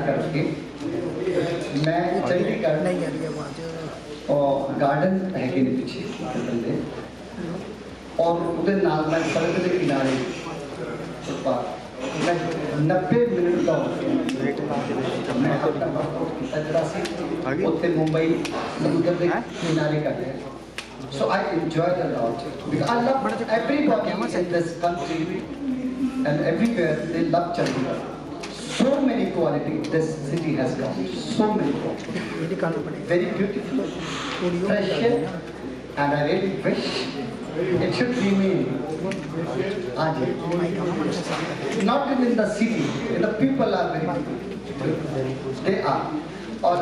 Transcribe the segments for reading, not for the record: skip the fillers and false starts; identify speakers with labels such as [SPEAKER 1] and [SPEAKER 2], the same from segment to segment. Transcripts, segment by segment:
[SPEAKER 1] करके मैं चंडीगढ़
[SPEAKER 2] नहीं आ रही है वहाँ से
[SPEAKER 1] और गार्डन है कि पीछे बंदे और उधर नाल मैं सड़क के किनारे फुटपाथ मैं 90 मिनट का मैं अपना वर्कआउट किया जरा सी उत्ते मुंबई समुद्र के किनारे कर रहे So I enjoy it a lot because I love everybody in this country and everywhere they love Chandigarh. So many qualities this city has got. So many qualities. Very beautiful, fresh air, and I really wish it should remain. Not in the city. The people are very good. They are. Or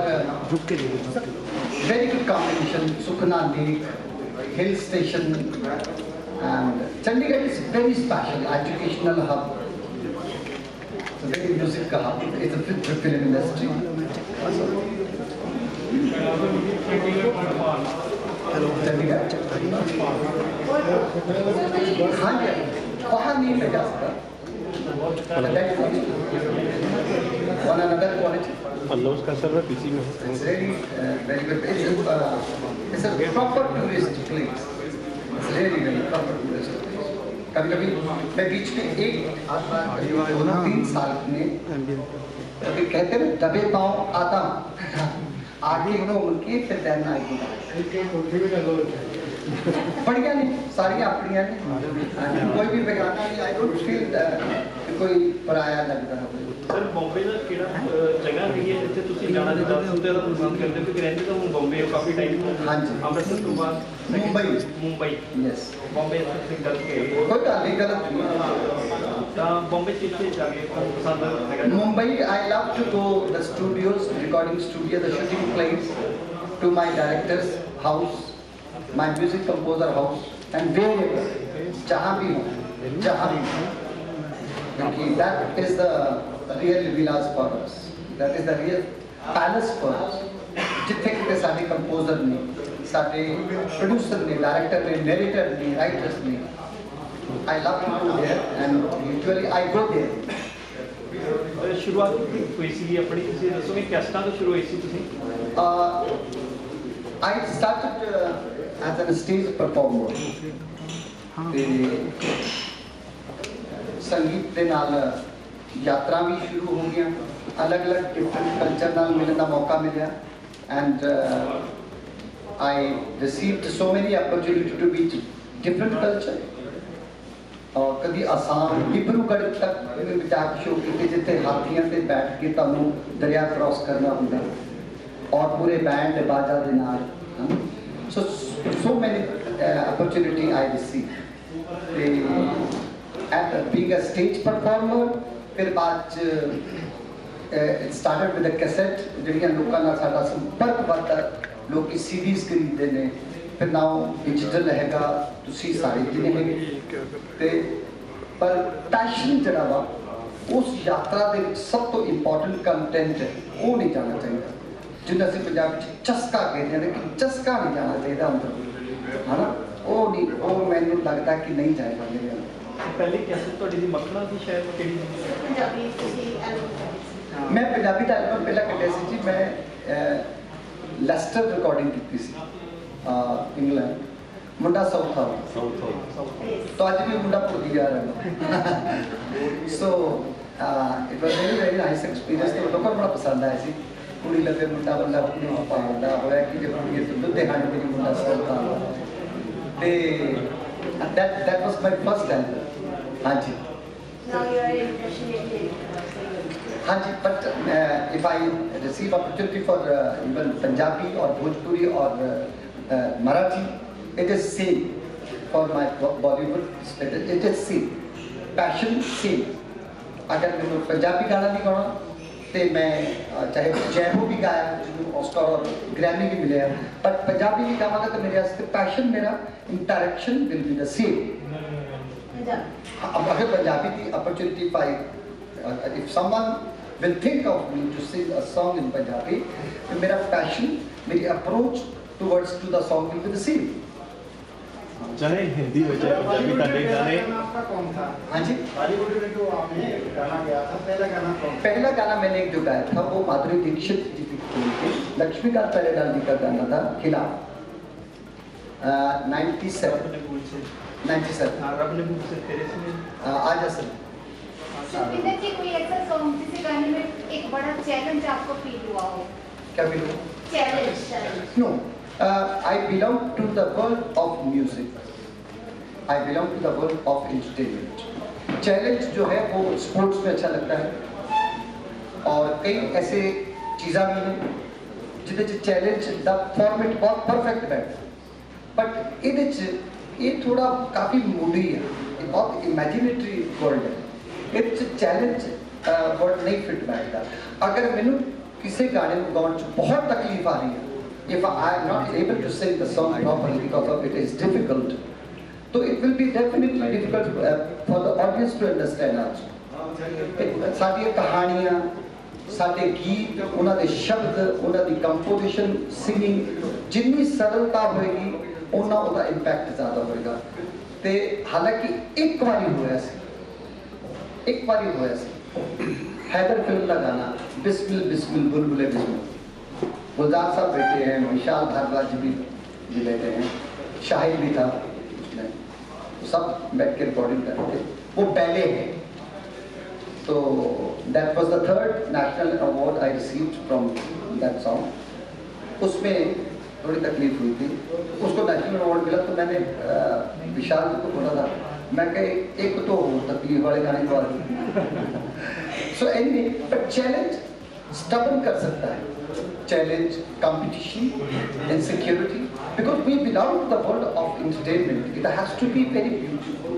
[SPEAKER 1] very good combination. Sukhna Lake, hill station, and Chandigarh is very special educational hub. It's a very music hub. It's a film industry. Chandigarh. हाँ जी, वहाँ नहीं मैं जा सकता. One another quality.
[SPEAKER 3] Allah उसका server PC में है.
[SPEAKER 1] It's really very good. It's a proper tourist place. It's really very proper tourist place. कभी-कभी मैं बीच में एक आधा 2-3 साल में कभी कहते हैं दबे पाँव आता हूँ आगे घूम के फिर तैरना बढ़िया नहीं सारी अपनियाँ नहीं कोई भी बेगाना नहीं आई डोंट फील कोई पराया लगता है
[SPEAKER 4] सर बॉम्बे ਦਾ ਕਿਹੜਾ ਜਗ੍ਹਾ ਹੈਗੀ ਹੈ ਜਿੱਥੇ ਤੁਸੀਂ ਜਾਣਾ ਜ਼ਿਆਦਾ ਪਸੰਦ ਕਰਦੇ ਹੋ ਕਿਉਂਕਿ ਰਹਿੰਦੇ ਤਾਂ ਹੁਣ ਬੰਬੇ ਹੋ ਕਾਫੀ ਟਾਈਮ
[SPEAKER 1] ਹਾਂਜੀ
[SPEAKER 4] ਅੰਮ੍ਰਿਤਸਰ ਤੋਂ ਬਾਅਦ ਮੁੰਬਈ
[SPEAKER 1] ਯੈਸ
[SPEAKER 4] ਬੰਬੇ ਤੁਸੀਂ ਕਰਕੇ
[SPEAKER 1] ਕੋਈ ਗੱਲ ਨਹੀਂ ਗਲਤ ਨਹੀਂ
[SPEAKER 4] ਤਾਂ ਬੰਬੇ ਕਿੱਥੇ ਜਾ ਕੇ ਪਸੰਦ ਹੈਗਾ
[SPEAKER 1] Mumbai I love to go the studios recording studio the shooting place to my directors house my music composer house and wherever जहाँ भी हो क्योंकि that is the real villas for us that is the real palace for us जिथे किते साडे composer ने साडे producer ने director ने narrator ने writers ने I love to go there and usually I go there
[SPEAKER 4] शुरुआत होई सी अपनी ਤੁਸੀਂ ਦੱਸੋਗੇ ਕਿਸ ਤਰ੍ਹਾਂ ਤੋਂ ਸ਼ੁਰੂ ਹੋਈ ਸੀ ਤੁਸੀਂ
[SPEAKER 1] I started as a stage performer. संगीत के नाल यात्रा भी शुरू हो गया अलग अलग डिफरेंट कल्चर नाल मिलने का मौका मिला and I received so many opportunity to meet different culture. और कभी आसाम डिब्रूगढ़ तक जाके शो किए जिथे हाथियों से बैठ के तुहानू दरिया क्रॉस करना होंगे और पूरे बैंड बाजा के नाल so many opportunity I received. And being a stage performer, फिर बाद it started with a cassette. जिन्हें लोगों ना साडा संपर्क बढ़ता लोग की CDs खरीदते ने फिर now digital रहेगा तुसी सारे जिन्हें ते पर passion जड़ा वा उस यात्रा दे सब तो important content है वो नहीं जाना चाहिए जिन्हें से पंजाब चस्का कहते हैं कि चस्का नहीं जाना चाहिए अंदर है ना वो नहीं वो मैंने लगता कि नहीं जाएगा मेरे अंदर
[SPEAKER 4] पहले कैसे ਤੁਹਾਡੀ ਦੀ ਮੱਖਣਾ ਦੀ ਸ਼ਾਇਦ ਕਿਹੜੀ
[SPEAKER 5] ਪੰਜਾਬੀ ਤੁਸੀਂ ਐਲਬਮ
[SPEAKER 1] मैं पंजाबी का एल्बम पहला कटे सी जी मैं लेस्टर रिकॉर्डिंग की सी इंग्लैंड मुंडा साउथ तो आज भी मुंडा भुल गया so it was very nice experience तो लोगों को बड़ा पसंद आया सी कुड़ी लगे मुंडा बंदा कुड़ी पाਉਂਦਾ ਹੋਇਆ कि जब कुड़ी तो लुधियाने मेरी मुंडा साउथ ते that was my first album हाँ जी
[SPEAKER 5] now you are impressionating
[SPEAKER 1] हाँ जी but if I receive opportunity for even Punjabi or Bhojpuri or Marathi it is same for my Bollywood it is same passion same अगर मैं पंजाबी गाना भी गाना तो मैं चाहे जयहो भी गाया जिन्होंने ऑस्कर और ग्रैमी भी मिले हैं बट पंजाबी भी गावांगा तो मेरे वास्ते पैशन मेरा interaction will be the same अब अगर पंजाबी की opportunity pi if someone will think of me to sing a song in Punjabi तो मेरा पैशन मेरी approach towards to the song will be the same
[SPEAKER 3] चाहे हिंदी हो चाहे पंजाबी ताड़े गाने
[SPEAKER 1] हाँ जी,
[SPEAKER 2] बॉलीवुड में जो आपने गाना गाया था, पहला गाना कौन सा?
[SPEAKER 1] पहला गाना मैंने एक जो गाया था वो माधुरी दीक्षित जी की फिल्म थी, लक्ष्मीकांत प्यारेलाल जी का गाना था खिलाफ, 97
[SPEAKER 4] हाँ, रब ने मुझसे तेरे से
[SPEAKER 1] आज असल
[SPEAKER 5] सुखविंदर जी, कोई ऐसा सॉन्ग जिसे गाने में एक बड़ा चैलेंज आपको फील हुआ हो?
[SPEAKER 1] क्या भी लो
[SPEAKER 5] challenge
[SPEAKER 1] No, I belong to the world of music. I belong to the world of entertainment. Challenge जो है वो स्पोर्ट्स में अच्छा लगता है और कई ऐसे चीज़ा भी हैं जिहदे च चैलेंज दा फॉर्मेट बहुत परफेक्ट बैठता बट इहदे च ये थोड़ा काफ़ी मूडी है, ये बहुत इमेजिनेटरी वर्ल्ड है, इहदे च चैलेंज वर्ड नहीं फिट बैठता। अगर मैनू किसी गाने को गाउन च बहुत तकलीफ आ रही है, if I am not able to sing the song properly because of it is difficult, so it will be definitely difficult for the audience to understand also. साडियां कहानियां, साडे गीत, उन्हां दे शब्द, उन्हां दी कंपोजिशन, सिंगिंग जिन्नी सरलता होएगी उन्ना उदा इंपैक्ट ज़्यादा होएगा। ते हालांकि एक बारी होया सी हैदर फिल्म का गाना बिस्मिल बिस्मिल बुलबुले बिस्मिल, गुलजार साहब बैठे हैं, विशाल भारद्वाज भी बैठे हैं, शाहिद भी था, सब बैठ के रिकॉर्डिंग कर रहे थे, वो पहले है। तो that was the third national award I received from that song. उसमें थोड़ी तकलीफ हुई थी, उसको नेशनल अवार्ड मिला तो मैंने विशाल जी को बोला था, मैं कहे एक तो तकलीफ वाले गाने को so anyway, but challenge stubborn कर सकता है, challenge, competition, insecurity, because we belong to the world of entertainment. It has to be very beautiful.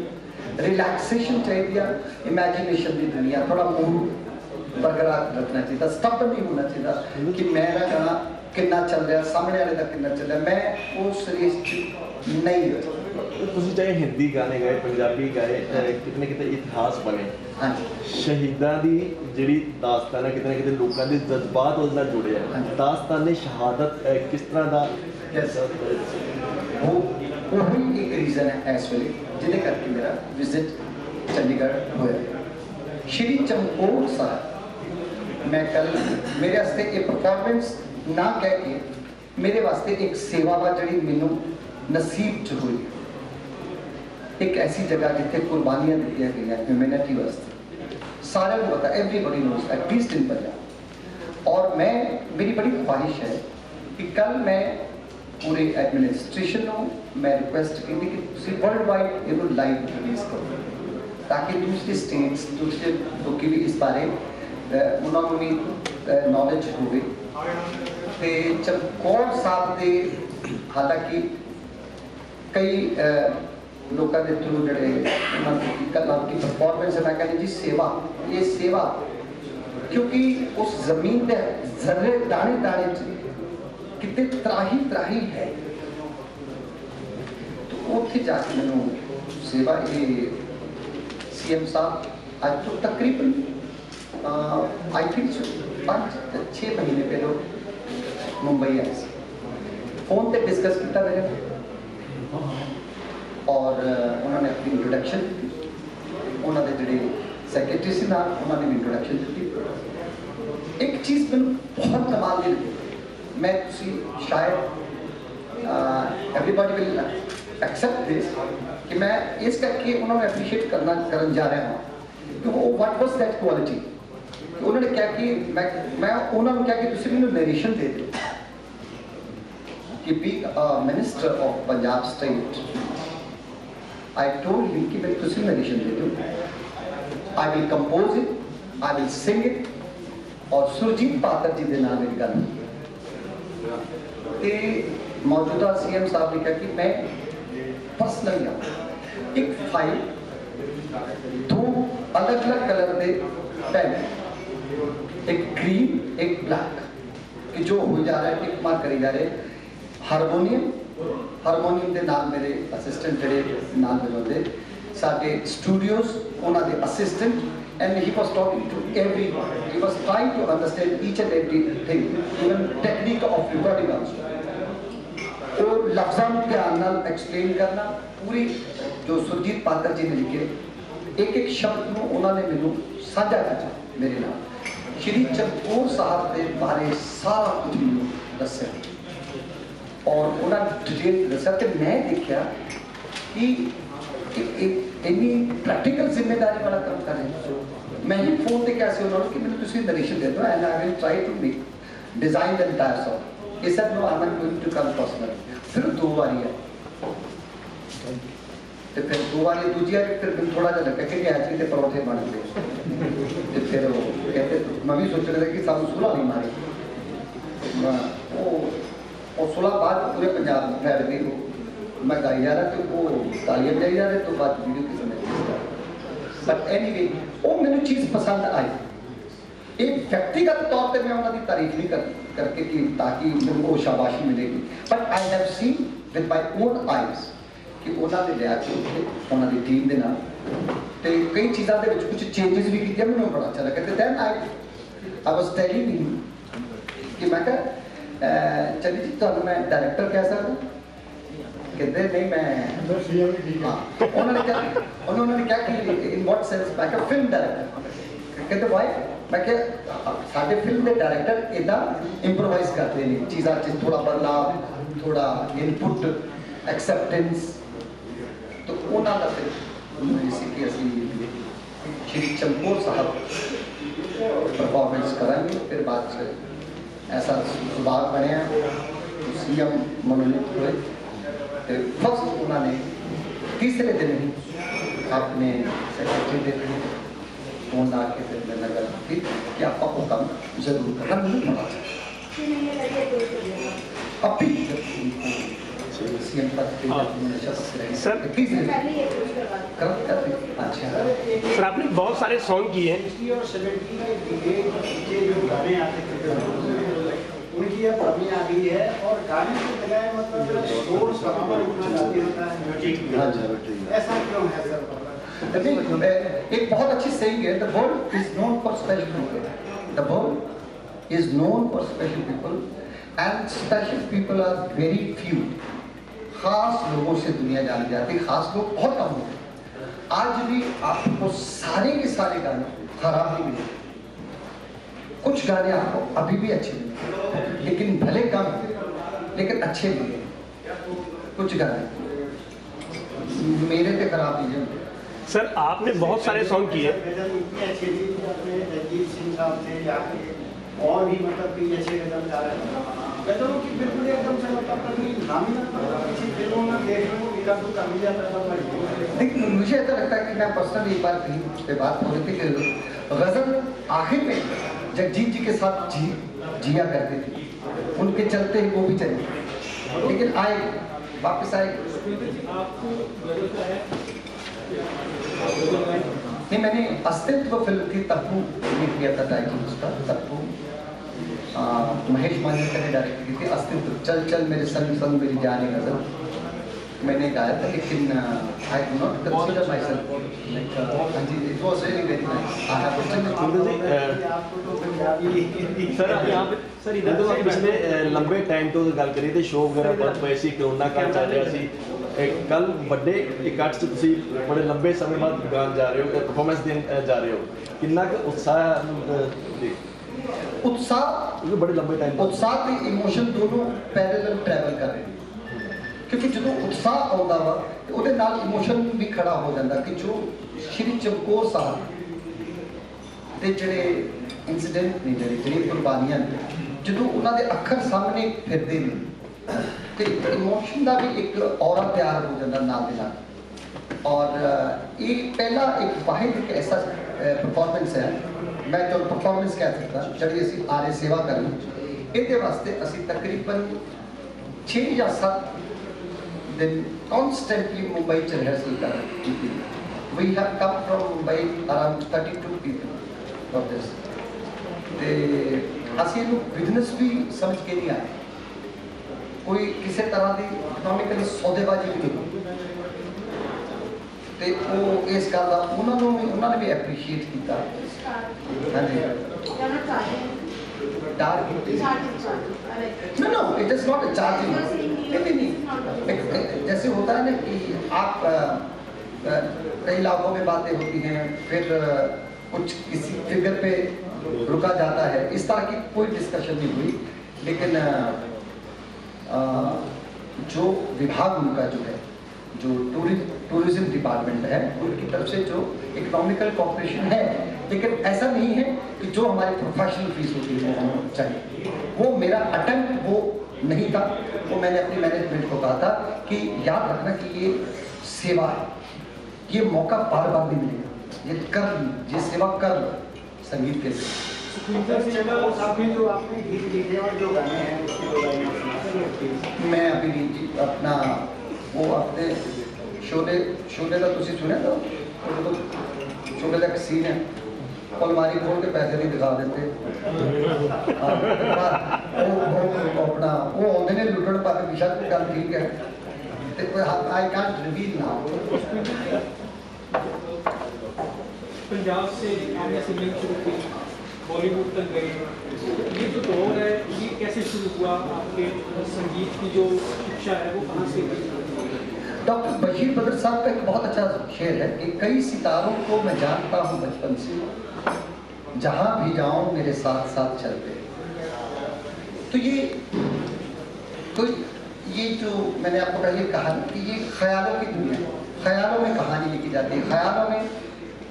[SPEAKER 1] Relaxation चाहिए, imagination की दुनिया, थोड़ा मूड बरकरार रखना चाहिए, stubborn नहीं होना चाहिए कि मेरा गाना कितना चल रहा है, सामने वाले का कितना चल रहा है, मैं उस रेस नहीं हूँ।
[SPEAKER 3] ਤੁਸੀਂ ਚਾਹੇ ਹਿੰਦੀ ਗਾਣੇ ਗਾਏ, ਪੰਜਾਬੀ ਗਾਏ, ਕਿਤੇ ਨਾ ਕਿਤੇ ਇਤਿਹਾਸ ਬਣੇ।
[SPEAKER 1] ਹਾਂਜੀ,
[SPEAKER 3] ਸ਼ਹੀਦਾਂ ਦੀ ਜਿਹੜੀ ਦਾਸਤਾਨ ਹੈ ਕਿਤੇ ਨਾ ਕਿਤੇ ਲੋਕਾਂ ਦੇ ਜਜ਼ਬਾਤ ਉਸ ਨਾਲ ਜੁੜੇ ਆ। ਦਾਸਤਾਨੇ ਸ਼ਹਾਦਤ ਕਿਸ ਤਰ੍ਹਾਂ ਦਾ
[SPEAKER 1] वो वही एक रीज़न है इस वेले जिहदे करके मेरा विजिट चंडीगढ़ होया। श्री चमकौर साहब, मैं कल मेरे वास्ते एक परफॉर्मेंस ना कह के मेरे वास्ते एक सेवा वा जिहड़ी मैनूं नसीब च हुई, एक ऐसी जगह जिथे कुर्बानियां दी गई ह्यूमैनिटी वास्ते, सारे को पता, everybody knows at least in Punjab. और मैं मेरी बड़ी ख्वाहिश है कि कल मैं पूरे एडमिनिस्ट्रेशन को मैं रिक्वेस्ट की थी कि तुम वर्ल्ड वाइड इनू लाइव रिलीज करो ताकि दूसरे स्टेट्स, दूसरे लोग भी इस बारे उन्होंने भी नॉलेज होवे। ते चमकौर साहब दे हालांकि कई लोगों के थ्रू जड़े कल आपकी परफॉर्मेंस है, मैं कहनी जी सेवा, ये सेवा क्योंकि उस जमीन के जर्रे दाने दाने कितने त्राही है, तो उत्थे जाके मैनू सेवा ये CM साहब आज तो तकरीबन आई थिंक 5-6 महीने पहले मुंबई आए, फोन पे डिस्कस किया मेरे और उन्होंने अपनी इंट्रोडक्शन दी, उन्होंने जोड़े सैक्रटरी से नाल उन्होंने भी इंट्रोडक्शन दी। एक चीज़ मैंने बहुत कमाल दी लगी, मैं शायद एवरीबॉडी विल एक्सेप्ट दिस कि मैं इस करके उन्होंने अप्रिशिएट करन जा रहा हूँ कि वो व्हाट वाज दैट क्वालिटी। उन्होंने क्या कि मैं उन्होंने क्या कि तुसी मैंने नरेशन दे दो कि being a minister of Punjab state, I told him कि मैं तुसी नरेशन दे दूँ, I will compose it, I will sing it, और सुरजीत पात्र जी के नाम मेरी गल ते मौजूदा CM साहब ने कहा कि मैं पर्सनली एक फाइल 2 अलग-अलग कलर के पेन, एक ग्रीन एक ब्लैक कि जो हो जा रहा है टिक मार्क करी जा रहे, हारमोनियम के नाल मेरे असिस्टेंट जड़े नाल मिलोदे साडे स्टूडियोज उन्हां दे assistant, and he was talking to everyone, he was trying to understand each and everything, even technique of recording also। और लफ्ज़ां ਨੂੰ ध्यान ਨਾਲ एक्सप्लेन करना पूरी जो सुरजीत पात्र जी ने लिखे एक एक शब्द ਨੂੰ ਉਹਨਾਂ ਨੇ ਮੈਨੂੰ ਸਾਂਝਾ ਕੀਤਾ ਮੇਰੇ ਨਾਲ श्री चमकौर साहब के बारे सारा कुछ मैंने दस्या और उन्होंने डिटेल दस्या तो मैं देखा कि इन्नी प्रैक्टिकल जिम्मेदारी वाला काम कर रहे हैं। मैं ही फोन पे कैसे उन्होंने कि मैंने तुझे नरेशन दे दो and I will try to make design the entire song. ये सब no I am going to come personal. फिर दो बारी है तो फिर दो बारी दूजी बारी फिर मैं थोड़ा सा लगा कि आज के परौठे बन गए तो फिर वो कहते मैं भी सोच रहा था कि सानू सुलह नहीं मारी और सुलह बाद पूरे पंजाब में फैल गई वो मैं गाई जा रहा तो वो तालियां बजाई जा रहे तो बात वीडियो की समझ बट एनीवे वो मैंने चीज़ पसंद आई एक व्यक्तिगत तौर पर मैं उन्होंने तारीफ नहीं करके कि ताकि उनको शाबाशी मिलेगी but I have seen with my own eyes कि उन्होंने लिया के उन्होंने टीम के नाल तो कई चीज़ों के कुछ चेंजेस भी किए मैंने बड़ा अच्छा लगा तो then I was telling him कि मैं चली जी तो मैं डायरेक्टर कह सकता कहते नहीं मैं हाँ उन्होंने क्या कि इन व्हाट सेंस मैं क्या फिल्म डायरेक्टर कहते वाई मैं क्या साढ़े फिल्म के डायरेक्टर इदा इंप्रोवाइज करते हैं चीज़ा थोड़ा बदलाव थोड़ा इनपुट एक्सेप्टेंस तो उन्होंने फिर कि असी श्री चमकौर साहब परफॉर्मेंस करेंगे फिर बाद ऐसा सुभाग बनया सीएम मनोनीत हुए तो फर्स्ट उन्होंने तीसरे दिन ही अपने सेक्रेटरी दे फोन ला के फिर मैंने गल की कि आपको काम जरूर करना नहीं पड़ा अभी सीएम
[SPEAKER 6] सर आपने बहुत सारे सॉन्ग किए हैं
[SPEAKER 2] और 70 के जो गाने आते थे उनकी अब कमी आ गई है और गाने की बजाय मतलब शोर शराबा इतना जाती होता है म्यूजिक ऐसा क्यों है सर?
[SPEAKER 1] एक बहुत अच्छी सही है the world is known for special people the world is known for special people and special people are very few खास लोगों से दुनिया जानी जाती है खास लोग बहुत कम होते हैं आज भी आपको सारे के सारे गाने खराब नहीं मिले कुछ गाने आपको अभी भी अच्छे मिले लेकिन भले कम लेकिन अच्छे मिले कुछ गाने मेरे पे खराब नहीं है
[SPEAKER 6] सर आपने बहुत सारे सॉन्ग किए
[SPEAKER 2] इतने अच्छे भी अपने जगजीत सिंह साहब थे जाके और भी मतलब कई अच्छे गजल गा रहे हैं गजलों की बिल्कुल एकदम से मतलब कभी नामी ना किसी फिल्मों में देखने को मिला तो कभी जाता था
[SPEAKER 1] लेकिन मुझे ऐसा लगता है कि मैं पर्सनली एक बार कहीं उस पर बात हो रही थी कि गजल आखिर में जगजीत जी के साथ जिया करते थे उनके चलते ही वो भी चले लेकिन आए वापस आए नहीं मैंने अस्तित्व फिल्म थी तब्बू ने किया था टाइटल उसका तब्बू महेश मांजरेकर ने डायरेक्ट की थी अस्तित्व चल चल मेरे संग संग मेरी जाने गजल मैंने गाया था लेकिन I do not consider my self हाँ जी it was really very nice I have
[SPEAKER 3] sir यहाँ पे सर इधर तो पिछले लंबे टाइम तो गल करी तो शो वगैरह बंद पए सी कोरोना काल चल रहा सी कल बड़े इकट्ठ च तुसी बड़े लंबे समय बाद गान जा रहे हो परफॉर्मेंस देन जा रहे हो कितना
[SPEAKER 1] उत्साह
[SPEAKER 3] बड़े लंबे टाइम
[SPEAKER 1] उत्साह ते इमोशन दोनों पैरेलल ट्रैवल कर रहे हैं क्योंकि जो उत्साह आता वा ਉਹਦੇ ਨਾਲ इमोशन भी खड़ा हो जाता कि जो श्री चमकौर साहब ਦੇ ਜਿਹੜੇ इंसिडेंट ने ਜਿਹੜੀ ਕੁਰਬਾਨੀਆਂ ਜਦੋਂ ਉਹਨਾਂ ਦੇ ਅੱਖਰ ਸਾਹਮਣੇ ਫਿਰਦੇ ਨੇ ਤੇ इमोशन ਦਾ भी एक ਔਰਾ ਤਿਆਰ ਹੋ ਜਾਂਦਾ ਨਾਲ ਦੇ ਨਾਲ और ये पहला एक वाहिद एक ऐसा परफॉर्मेंस है मैं जो परफॉर्मेंस कह सकता जब असी आर्य सेवा करें ये वास्ते असी तकरीबन 6 या 7 दिन कॉन्स्टेंटली मुंबई च रिहर्सल कर we have come from Mumbai around 32 people for this ते असी बिजनेस भी समझ के नहीं आए कोई किसी तरह की इकोनॉमिकली सौदेबाजी भी नहीं ते वो इस गल का उन्होंने भी एप्रीशिएट किया हाँ जी dark. No, it is not a charging. नहीं, जैसे होता है ना कि आप कई इलाकों में बातें होती हैं, फिर कुछ किसी फिगर पे रुका जाता है, इस तरह की कोई डिस्कशन नहीं हुई। लेकिन जो विभाग उनका जो है, जो टूरिज्म डिपार्टमेंट है, उनकी तरफ से जो इकोनॉमिकल कॉर्पोरेशन है, लेकिन ऐसा नहीं है कि जो हमारी प्रोफेशनल फीस होती है वो हमें चाहिए। वो मेरा अटेम्प्ट वो नहीं था। वो मैंने अपनी मैनेजमेंट को कहा था कि याद रखना कि ये सेवा है, ये मौका बार बार नहीं मिलेगा, ये कर, ये सेवा कर संगीत के लिए।
[SPEAKER 2] जो आपने गीत लिखे और जो गाने हैं उसकी
[SPEAKER 1] मैं अभी अपना वो अपने शोले का तुसी सुने तो शोले का एक सीन है, अलमारी खोल के पैसे नहीं दिखा देते, अपना वो आते ने लुटन पा के विशा गल ठीक है, I can't reveal now.
[SPEAKER 7] Punjab से आपने सिंगिंग शुरू की, बॉलीवुड तक गई, ये जो दौर है ये कैसे शुरू हुआ? आपके संगीत की जो शिक्षा है वो कहाँ से हुई?
[SPEAKER 1] डॉक्टर बशीर बद्र साहब का एक बहुत अच्छा शेर है कि कई सितारों को मैं जानता हूँ बचपन से, जहाँ भी जाऊँ मेरे साथ साथ चलते। तो ये जो मैंने आपको पहले कहा कि ये ख्यालों की दुनिया, ख्यालों में कहानी लिखी जाती है, ख्यालों में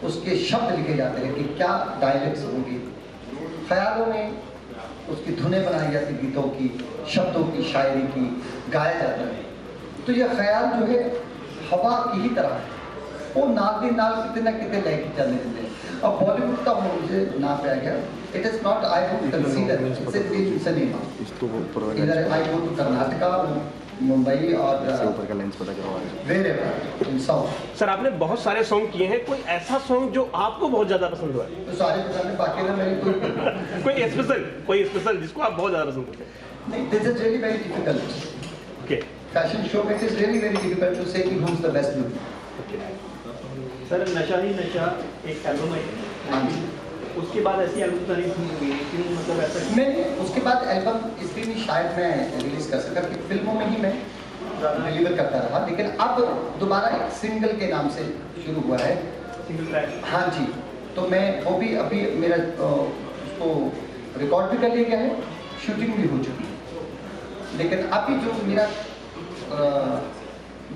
[SPEAKER 1] उसके शब्द लिखे जाते हैं कि क्या डायलेक्ट्स होंगे, ख्यालों में उसकी धुनें बनाई जाती, गीतों की, शब्दों की, शायरी की, गाया जाता है। तो ये ख्याल जो है हवा की ही तरह है, वो नाल दी नाल कितने ना कितने लेके चलने देते हैं। अब बॉलीवुड का मुझे ना पे आ गया, it is not I would consider it's in cinema, इधर आई गो टू कर्नाटका, मुंबई और वेरेवर इन साउथ।
[SPEAKER 6] सर आपने बहुत सारे सॉन्ग किए हैं, कोई ऐसा सॉन्ग जो आपको बहुत ज्यादा पसंद हुआ है?
[SPEAKER 1] तो सारे पसंद है, बाकी ना मेरी
[SPEAKER 6] कोई स्पेशल जिसको आप बहुत ज्यादा पसंद करते हैं?
[SPEAKER 1] नहीं, this is really very difficult.
[SPEAKER 6] Okay
[SPEAKER 1] fashion show में it is really very difficult to say कि who is the best looking.
[SPEAKER 4] Sir नशा ही नशा एक एल्बम है,
[SPEAKER 1] हाँ जी।
[SPEAKER 4] उसके बाद ऐसी एल्बम तारीफ नहीं हुई, क्यों? मतलब ऐसा क्यों?
[SPEAKER 1] मैं उसके बाद एल्बम इसलिए नहीं शायद मैं रिलीज कर सका कि फिल्मों में ही मैं डिलीवर करता रहा, लेकिन अब दोबारा एक सिंगल के नाम से शुरू हुआ है।
[SPEAKER 4] Single track?
[SPEAKER 1] हाँ जी, तो मैं वो भी अभी मेरा उसको रिकॉर्ड भी कर लिया गया है, शूटिंग भी हो चुकी है, लेकिन अभी जो मेरा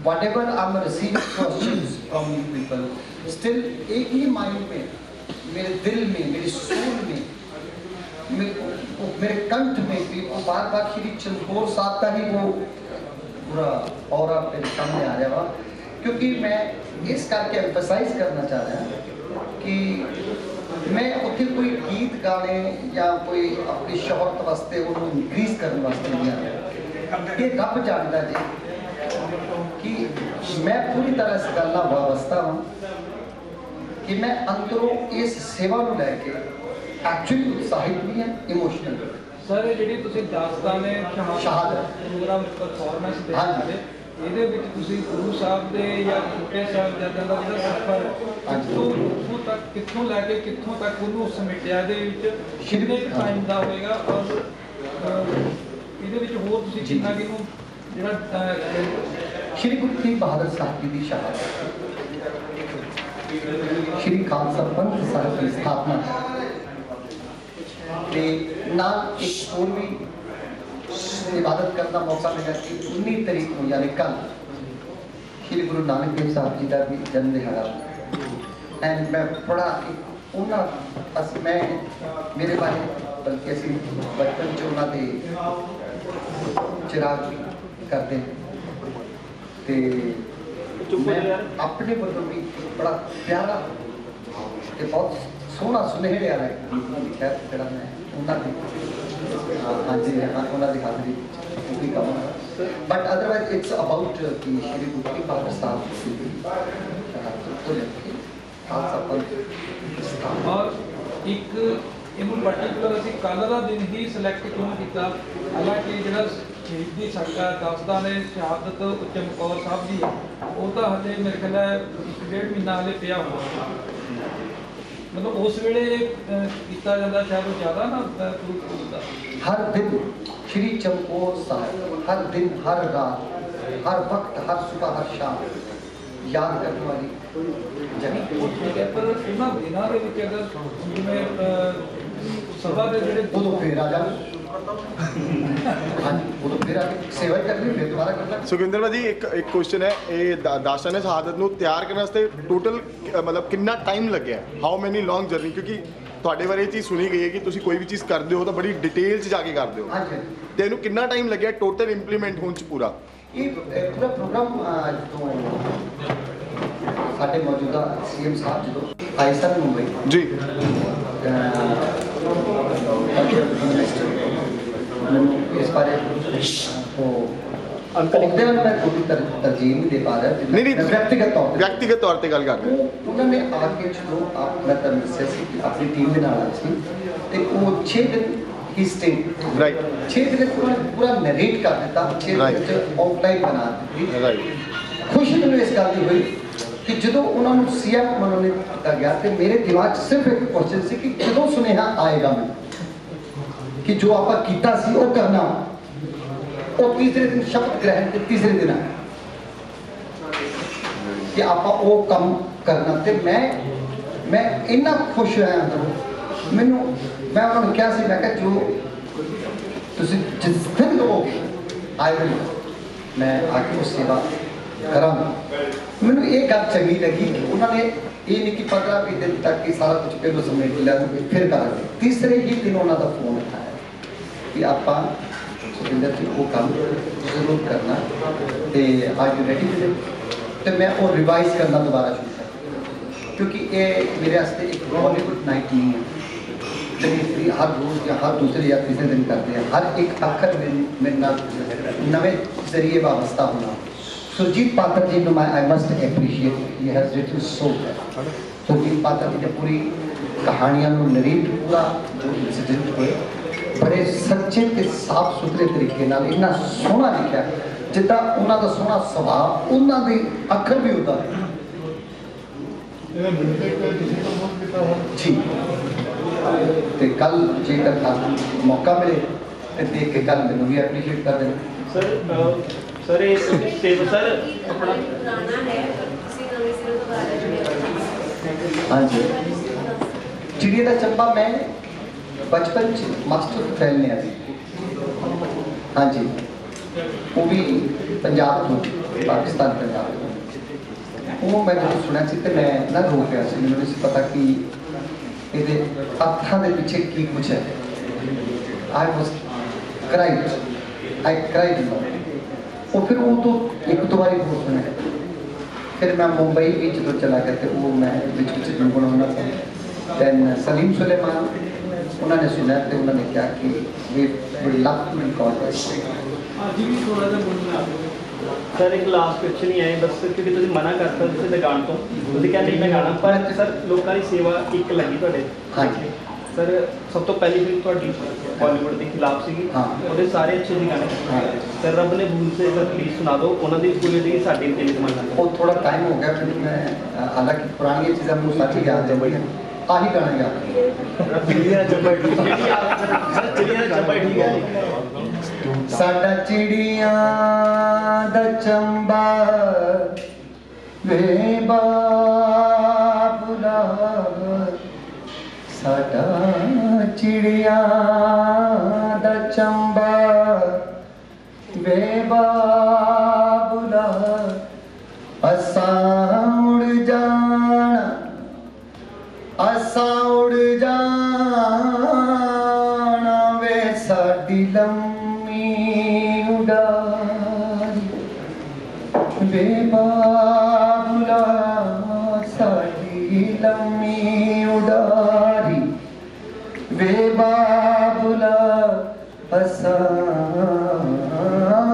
[SPEAKER 1] whatever I'm receiving questions from you people, still एक ही माइंड में, मेरे दिल में, मेरी सोल में, मेरे कंठ में भी वो बार बार श्री चंद्रकोर साहब का ही वो पूरा और मेरे सामने आ रहा, क्योंकि मैं इस करके एम्फसाइज करना चाह रहा हूँ कि मैं उत्थे कोई गीत गाने या कोई अपनी शोहरत वास्ते उन्होंने इंक्रीज करने वास्ते नहीं आया। ये रब जानता है कि मैं पूरी तरह इस गल नाल वाबस्ता हूँ कि मैं अंदरों इस सेवा को लैके एक्चुअली उत्साहित भी है, इमोशनल भी है।
[SPEAKER 7] सर ਜਿਹੜੀ ਤੁਸੀਂ ਦਾਸਤਾਨੇ
[SPEAKER 1] ਸ਼ਹਾਦਤ
[SPEAKER 7] ਪ੍ਰੋਗਰਾਮ ਪਰਫਾਰਮੈਂਸ ਦੇ
[SPEAKER 1] ਹਾਂਜੀ।
[SPEAKER 7] ਇਹਦੇ ਵਿੱਚ ਤੁਸੀਂ ਗੁਰੂ ਸਾਹਿਬ ਦੇ ਜਾਂ ਛੋਟੇ ਸਾਹਿਬਜ਼ਾਦਿਆਂ ਦਾ ਜਿਹੜਾ ਸਫ਼ਰ ਕਿੱਥੋਂ ਤੱਕ, ਕਿੱਥੋਂ ਲੈ ਕੇ ਕਿੱਥੋਂ ਤੱਕ ਉਹਨੂੰ ਸਮੇਟਿਆ, ਇਹਦੇ ਵਿੱਚ ਕਿੰਨੇ ਟਾਈਮ ਦਾ ਹੋਏਗਾ, ਔਰ ਇਹਦੇ ਵਿੱਚ ਹੋਰ ਤੁਸੀਂ ਕਿੰਨਾ ਕਿਨੂੰ ਜਿਹੜਾ
[SPEAKER 1] श्री गुरु तेग बहादुर साहब की भी शहादत, श्री खालसा पंथ साहब की स्थापना के नाल एक और भी इबादत करने का मौका मिला कि 19 तारीख को यानी कल श्री गुरु नानक देव साहब जी का भी जन्म दिहाड़ा, एंड मैं बड़ा उन्होंने मैं मेरे बारे बल्कि असी बचपन च उन्होंने चिराग भी करते हैं, मैं अपने बलों भी बड़ा प्यारा ते बहुत सोहना सुनहरे वाला गीत लिखा है, मैं उन्होंने हाँ जी हाँ उन्होंने हाजिरी वो भी कहूँगा, बट अदरवाइज इट्स अबाउट कि श्री गुरु तेग बहादुर साहब
[SPEAKER 7] और एक ਇਹਨੂੰ ਪਾਰਟਿਕੂਲਰ ਅਸੀਂ ਕੱਲ੍ਹ ਦਾ ਦਿਨ ਹੀ ਸਿਲੈਕਟ ਕਿਉਂ ਕੀਤਾ? ਹਾਲਾਂਕਿ ਜਿਹੜਾ ਸ਼ਹੀਦੀ ਸਾਡਾ ਦਾਸਤਾਨ ਹੈ ਸ਼ਹਾਦਤ ਉੱਚਮ ਕੌਰ ਸਾਹਿਬ ਦੀ, ਉਹ ਤਾਂ ਹਲੇ ਮੇਰੇ ਖਿਆਲ 1.5 ਮਹੀਨਾ ਹਲੇ ਪਿਆ ਹੋਣਾ। मतलब उस वेले किया जाता शायद वो ज़्यादा ना फ्रूटफुल होता।
[SPEAKER 1] हर दिन श्री चमकौर साहिब, हर दिन, हर रात, हर वक्त, हर सुबह, हर शाम याद करने वाली जगह।
[SPEAKER 7] ठीक है, पर उन्होंने दिनों के विच अगर जिवें सभा के ਜਿਹੜੇ
[SPEAKER 1] उदों फिर आ जाना। हाँ जी, उदों फिर आके सेवा ही करनी, फिर दोबारा करना।
[SPEAKER 8] ਸੁਖਿੰਦਰ ਭਾਜੀ ਇੱਕ ਕੁਐਸਚਨ ਹੈ, ਇਹ ਦਾਸਤਾਨ ਸ਼ਹਾਦਤ ਨੂੰ ਤਿਆਰ ਕਰਨ ਵਾਸਤੇ ਟੋਟਲ ਮਤਲਬ ਕਿੰਨਾ ਟਾਈਮ ਲੱਗਿਆ, ਹਾਊ ਮੈਨੀ ਲੌਂਗ ਜਰਨੀ? ਕਿਉਂਕਿ ਤੁਹਾਡੇ ਬਾਰੇ ਇਹ ਚੀਜ਼ ਸੁਣੀ ਗਈ ਹੈ ਕਿ ਤੁਸੀਂ ਕੋਈ ਵੀ ਚੀਜ਼ ਕਰਦੇ ਹੋ ਤਾਂ ਬੜੀ ਡਿਟੇਲ 'ਚ ਜਾ ਕੇ ਕਰਦੇ ਹੋ,
[SPEAKER 1] हाँ जी,
[SPEAKER 8] ਤੇ ਇਹਨੂੰ ਕਿੰਨਾ ਟਾਈਮ ਲੱਗਿਆ ਟੋਟਲ ਇੰਪਲੀਮੈਂਟ ਹੋਣ 'ਚ ਪੂਰਾ?
[SPEAKER 1] ये पूरा प्रोग्राम जो साढ़े मौजूदा CM साहब जो आए सर मुंबई
[SPEAKER 8] ਜੀ
[SPEAKER 1] इस बारे वो अंकल मैं कोई तरजीह नहीं दे पा रहा,
[SPEAKER 8] नहीं, नहीं,
[SPEAKER 1] व्यक्तिगत तौर पे
[SPEAKER 8] ਵਿਅਕਤੀਗਤ ਤੌਰ ਤੇ ਗੱਲ ਕਰਦੇ ਹਾਂ।
[SPEAKER 1] उन्होंने आके जो आप मैं तब अपनी टीम के नाल सी ते वो 6 दिन ही स्टे
[SPEAKER 8] ਰਾਈਟ
[SPEAKER 1] 6 दिन पूरा नरेट कर दिता, 6
[SPEAKER 8] Right.
[SPEAKER 1] दिन च आउटलाइन बना दी।
[SPEAKER 8] ਰਾਈਟ
[SPEAKER 1] खुशी मैंने इस गल की हुई कि जो उन्होंने CM मनोनीत किया गया तो मेरे दिमाग 'ਚ सिर्फ एक क्वेश्चन सी कि जो सुनेहा आएगा मैं कि जो आप किया सी वो करना, वो तीसरे दिन शब्द ग्रहण के तीसरे दिन आया कि आप वो काम करना। तो मैं इन्ना खुश होया अंदर मैनू, मैं उन्होंने कहा सी, मैं कहा जो तुसी जिस दिन लोगे आई विल, मैं आके वो सेवा करांगा। मैनू ये गल चंगी लगी कि उन्होंने ये नहीं कि 15-20 दिन तक कि सारा कुछ पहले समेट लिया फिर करांगे। तीसरे ही दिन उन्होंने फोन आया कि आप सुखिंदर जी वो काम जरूर करना, तो आज रेडी मिले तो मैं वो रिवाइज करना दोबारा शुरू कर, क्योंकि ये मेरे वास्ते एक बॉलीवुड नाइट नहीं है जिहड़ी हर रोज़ या हर दूसरे या तीसरे दिन करते हैं। हर एक अखर मेरे नाल नवे जरिए वाबस्ता होना। सुरजीत पात्र जी को I must appreciate, he has written so well. Surjit Patar ji ने पूरी कहानियां नरेट पूरा जो इंसिडेंट हुए बड़े सच्चे ते साफ सुथरे तरीके नाल इन्ना सोहना लिखा, जिद्दां उन्हां दा सोहना सुभाव, उन्हां दे अखर भी उदा जी। ते कल जेकर मौका मिले तो देख के कल मैनूं भी एप्रीशिएट कर देना।
[SPEAKER 4] सर ये सेवा सर अपना
[SPEAKER 1] हाँ जी, चिड़िया का चंबा मैं बचपन मास्टर फैलने आई। हाँ जी, वो भी पंजाब तो पाकिस्तान पंजाब तो वो मैं जो सुना सी तो मैं ना रो गया सी, मैंने नहीं पता कि ये अखां दे पीछे की कुछ है। आई वाज क्राइड वो फिर वो तो एक दो बारी बहुत सुना, फिर मैं मुंबई भी जो चला करते वो मैं बिच गुनगुनाना था। दैन सलीम सुलेमान उन्होंने सुना तो उन्होंने कहा कि we would love to record this.
[SPEAKER 4] Sir एक लास्ट क्वेश्चन ही है बस, क्योंकि तुझे मना करता तुझे गाण तो तुझे क्या नहीं मैं गाना, पर सर लोगों की सेवा एक लगी तुहाडे।
[SPEAKER 1] हाँ जी
[SPEAKER 4] सर सब तो पहली फिल्म तुहाडी बॉलीवुड के खिलाफ सी,
[SPEAKER 1] हाँ।
[SPEAKER 4] ਉਹਦੇ ਸਾਰੇ अच्छे जी गाने।
[SPEAKER 1] हाँ।
[SPEAKER 4] सर रब ने भूल से सर प्लीज सुना दो, उन्होंने पूरी दी साडी दिल तमन्ना।
[SPEAKER 1] वो थोड़ा टाइम हो गया फिर मैं, हालांकि पुरानी चीज़ें मुझे सारी याद है, आही गाना याद है।
[SPEAKER 3] चिड़िया चंबा ठीक है, चिड़िया चंबा ठीक है।
[SPEAKER 1] साडा चिड़िया दा चंबा वे बाबुला, साडा चिड़िया दा चंबा वे बाबुला, असां उड़ जाना, असां उड़ जाना वे साडी लम्मी उड़ारी, वे बाबुला साडी लम्मी उड़ारी, वे बाबुला असां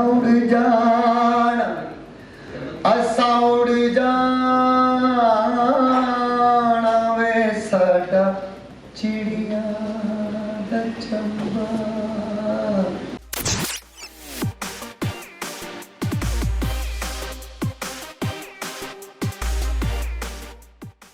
[SPEAKER 1] उड़ जाना, असां उड़ जाना वे साडा चिड़िया दा चंबा।